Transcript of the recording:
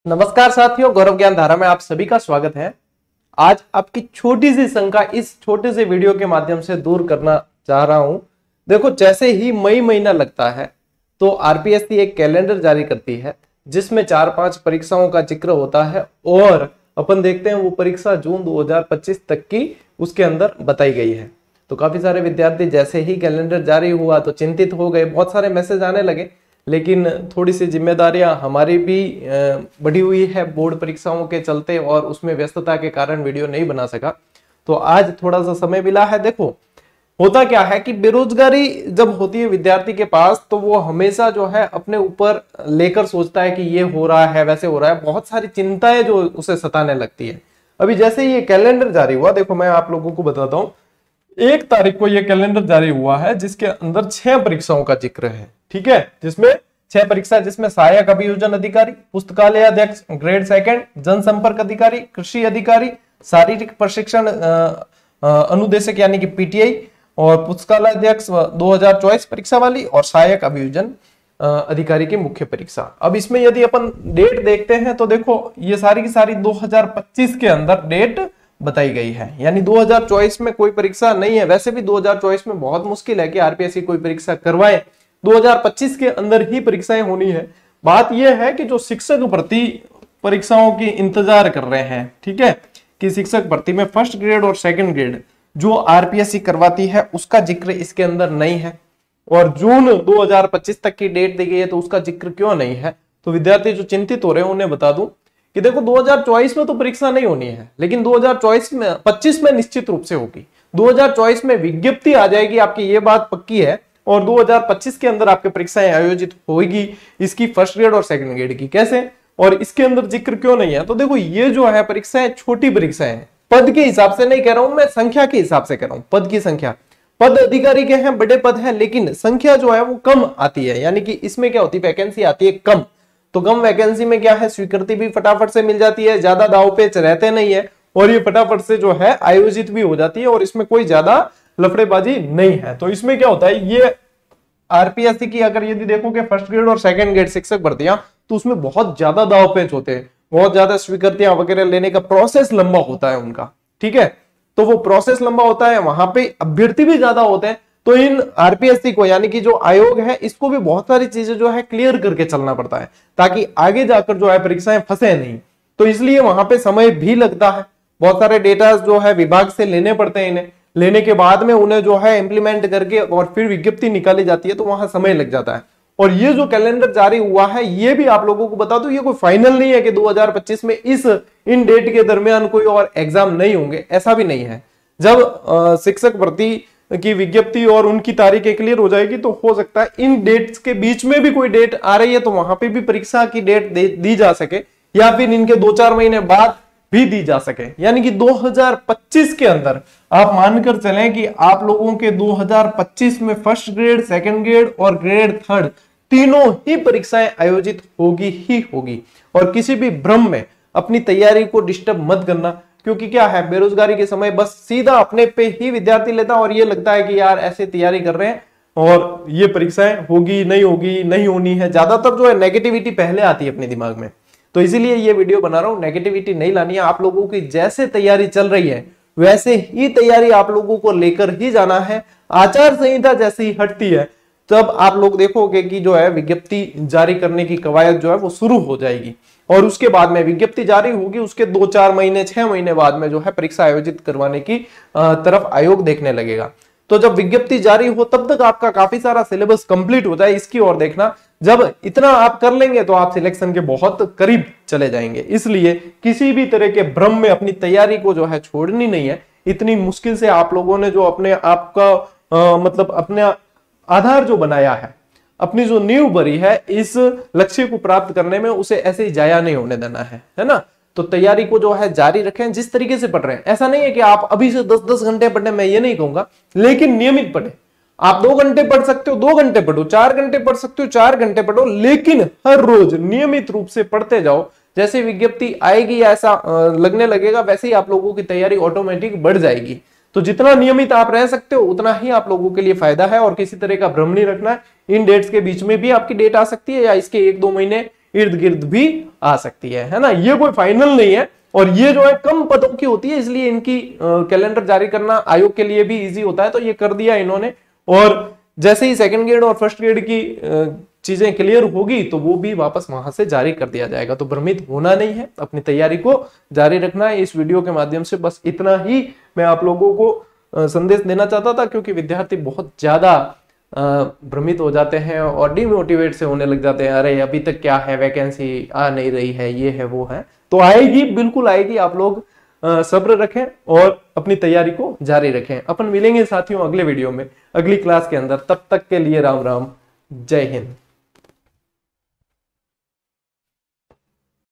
नमस्कार साथियों, गौरव ज्ञान धारा में आप सभी का स्वागत है। आज आपकी छोटी सी शंका इस छोटे से वीडियो के माध्यम से दूर करना चाह रहा हूं। देखो, जैसे ही मई महीना लगता है तो आरपीएससी एक कैलेंडर जारी करती है जिसमें 4-5 परीक्षाओं का जिक्र होता है और अपन देखते हैं वो परीक्षा जून 2025 तक की उसके अंदर बताई गई है। तो काफी सारे विद्यार्थी जैसे ही कैलेंडर जारी हुआ तो चिंतित हो गए, बहुत सारे मैसेज आने लगे, लेकिन थोड़ी सी जिम्मेदारियां हमारी भी बढ़ी हुई है बोर्ड परीक्षाओं के चलते और उसमें व्यस्तता के कारण वीडियो नहीं बना सका। तो आज थोड़ा सा समय मिला है। देखो, होता क्या है कि बेरोजगारी जब होती है विद्यार्थी के पास तो वो हमेशा जो है अपने ऊपर लेकर सोचता है कि ये हो रहा है, वैसे हो रहा है, बहुत सारी चिंताएं जो उसे सताने लगती है। अभी जैसे ये कैलेंडर जारी हुआ, देखो मैं आप लोगों को बताता हूँ, 1 तारीख को ये कैलेंडर जारी हुआ है जिसके अंदर 6 परीक्षाओं का जिक्र है। ठीक है, जिसमें 6 परीक्षा, जिसमें सहायक अभियोजन अधिकारी, पुस्तकालय अध्यक्ष ग्रेड 2, जनसंपर्क अधिकारी, कृषि अधिकारी, शारीरिक प्रशिक्षण अनुदेशक यानी कि पीटीआई और पुस्तकालय अध्यक्ष 2024 परीक्षा वाली और सहायक अभियोजन अधिकारी की मुख्य परीक्षा। अब इसमें यदि अपन डेट देखते हैं तो देखो ये सारी की सारी 2025 के अंदर डेट बताई गई है, यानी 2024 में कोई परीक्षा नहीं है। वैसे भी 2024 में बहुत मुश्किल है कि आरपीएससी कोई परीक्षा करवाए, 2025 के अंदर ही परीक्षाएं होनी है। बात यह है कि जो शिक्षक भर्ती परीक्षाओं की इंतजार कर रहे हैं, ठीक है, कि शिक्षक भर्ती में 1st ग्रेड और 2nd ग्रेड जो आरपीएससी करवाती है उसका जिक्र इसके अंदर नहीं है और जून 2025 तक की डेट दी गई है तो उसका जिक्र क्यों नहीं है। तो विद्यार्थी जो चिंतित हो रहे हैं उन्हें बता दूं कि देखो 2024 में तो परीक्षा नहीं होनी है, लेकिन 2025 में निश्चित रूप से होगी। 2024 में विज्ञप्ति आ जाएगी, आपकी ये बात पक्की है, और 2025 के अंदर आपकी परीक्षाएं आयोजित होगी इसकी 1st ग्रेड और 2nd ग्रेड की। कैसे और इसके अंदर जिक्र क्यों नहीं है? तो देखो ये जो है परीक्षाएं छोटी परीक्षाएं हैं, पद के हिसाब से नहीं कह रहा हूं मैं, संख्या के हिसाब से कह रहा हूं। पद की संख्या, पद अधिकारी के हैं, बड़े पद हैं, लेकिन संख्या जो है वो कम आती है, यानी कि इसमें क्या होती है, वैकेंसी आती है कम। तो कम वैकेंसी में क्या है, स्वीकृति भी फटाफट से मिल जाती है, ज्यादा दाव पेच रहते नहीं है और ये फटाफट से जो है आयोजित भी हो जाती है और इसमें कोई ज्यादा लफड़ेबाजी नहीं है। तो इसमें क्या होता है, ये आरपीएससी की अगर यदि देखोगे 1st ग्रेड और 2nd ग्रेड शिक्षक भर्तियां, तो उसमें बहुत ज्यादा दाव पेच होते हैं, बहुत ज्यादा स्वीकृतियां वगैरह लेने का प्रोसेस लंबा होता है उनका। ठीक है, तो वो प्रोसेस लंबा होता है, वहां पे अभ्यर्थी भी ज्यादा होते हैं। तो इन आरपीएससी को यानी कि जो आयोग है इसको भी बहुत सारी चीजें जो है क्लियर करके चलना पड़ता है ताकि आगे जाकर जो है परीक्षाएं फंसे नहीं। तो इसलिए वहां पे समय भी लगता है, बहुत सारे डेटा जो है विभाग से लेने पड़ते हैं, इन्हें लेने के बाद में उन्हें जो है इंप्लीमेंट करके और फिर विज्ञप्ति निकाली जाती है, तो वहां समय लग जाता है। और ये जो कैलेंडर जारी हुआ है ये भी आप लोगों को बता दूं, ये कोई फाइनल नहीं है कि 2025 में इन डेट के दरमियान कोई और एग्जाम नहीं होंगे, ऐसा भी नहीं है। जब शिक्षक भर्ती की विज्ञप्ति और उनकी तारीखें क्लियर हो जाएगी तो हो सकता है इन डेट्स के बीच में भी कोई डेट आ रही है तो वहां पे भी परीक्षा की डेट दी जा सके, या फिर इनके 2-4 महीने बाद भी दी जा सके। यानी कि 2025 के अंदर आप मानकर चलें कि आप लोगों के 2025 में 1st ग्रेड, 2nd ग्रेड और ग्रेड 3 तीनों ही परीक्षाएं आयोजित होगी ही होगी। और किसी भी भ्रम में अपनी तैयारी को डिस्टर्ब मत करना, क्योंकि क्या है, बेरोजगारी के समय बस सीधा अपने पे ही विद्यार्थी लेता और ये लगता है कि यार ऐसे तैयारी कर रहे हैं और ये परीक्षाएं होगी नहीं होगी, नहीं होनी है। ज्यादातर जो है नेगेटिविटी पहले आती है अपने दिमाग में, तो इसीलिए ये वीडियो बना रहा हूं। नेगेटिविटी नहीं लानी है, आप लोगों की जैसे तैयारी चल रही है वैसे ही तैयारी आप लोगों को लेकर ही जाना है। आचार संहिता जैसे ही हटती है तब आप लोग देखोगे कि जो है विज्ञप्ति जारी करने की कवायद जो है वो शुरू हो जाएगी और उसके बाद में विज्ञप्ति जारी होगी, उसके 2-4 महीने 6 महीने बाद में जो है परीक्षा आयोजित करवाने की तरफ आयोग देखने लगेगा। तो जब विज्ञप्ति जारी हो तब तक आपका काफी सारा सिलेबस कंप्लीट हो जाए, इसकी ओर देखना। जब इतना आप कर लेंगे तो आप सिलेक्शन के बहुत करीब चले जाएंगे। इसलिए किसी भी तरह के भ्रम में अपनी तैयारी को जो है छोड़नी नहीं है। इतनी मुश्किल से आप लोगों ने जो अपने आप का मतलब अपने आधार जो बनाया है, अपनी जो नींव भरी है इस लक्ष्य को प्राप्त करने में, उसे ऐसे ही जाया नहीं होने देना है ना। तो तैयारी को जो है जारी रखें जिस तरीके से पढ़ रहे हैं। ऐसा नहीं है कि आप अभी से 10-10 घंटे पढ़े, मैं ये नहीं कहूंगा, लेकिन नियमित पढ़े। आप 2 घंटे पढ़ सकते हो 2 घंटे पढ़ो, 4 घंटे पढ़ सकते हो 4 घंटे पढ़ो, लेकिन हर रोज नियमित रूप से पढ़ते जाओ। जैसे विज्ञप्ति आएगी ऐसा लगने लगेगा, वैसे ही आप लोगों की तैयारी ऑटोमेटिक बढ़ जाएगी। तो जितना नियमित आप रह सकते हो उतना ही आप लोगों के लिए फायदा है और किसी तरह का भ्रम नहीं रखना है। इन डेट्स के बीच में भी आपकी डेट आ सकती है या इसके 1-2 महीने इर्द गिर्द भी आ सकती है ना। ये कोई फाइनल नहीं है, और ये जो है कम पदों की होती है, इसलिए इनकी कैलेंडर जारी करना आयोग के लिए भी इजी होता है, तो ये कर दिया इन्होंने। और जैसे ही सेकंड ग्रेड और फर्स्ट ग्रेड की चीजें क्लियर होगी तो वो भी वापस वहां से जारी कर दिया जाएगा। तो भ्रमित होना नहीं है, अपनी तैयारी को जारी रखना है। इस वीडियो के माध्यम से बस इतना ही मैं आप लोगों को संदेश देना चाहता था, क्योंकि विद्यार्थी बहुत ज्यादा भ्रमित हो जाते हैं और डिमोटिवेट से होने लग जाते हैं। अरे अभी तक क्या है, वैकेंसी आ नहीं रही है, ये है वो है। तो आएगी, बिल्कुल आएगी। आप लोग सब्र रखें और अपनी तैयारी को जारी रखें। अपन मिलेंगे साथियों अगले वीडियो में, अगली क्लास के अंदर। तब तक के लिए राम राम, जय हिंद।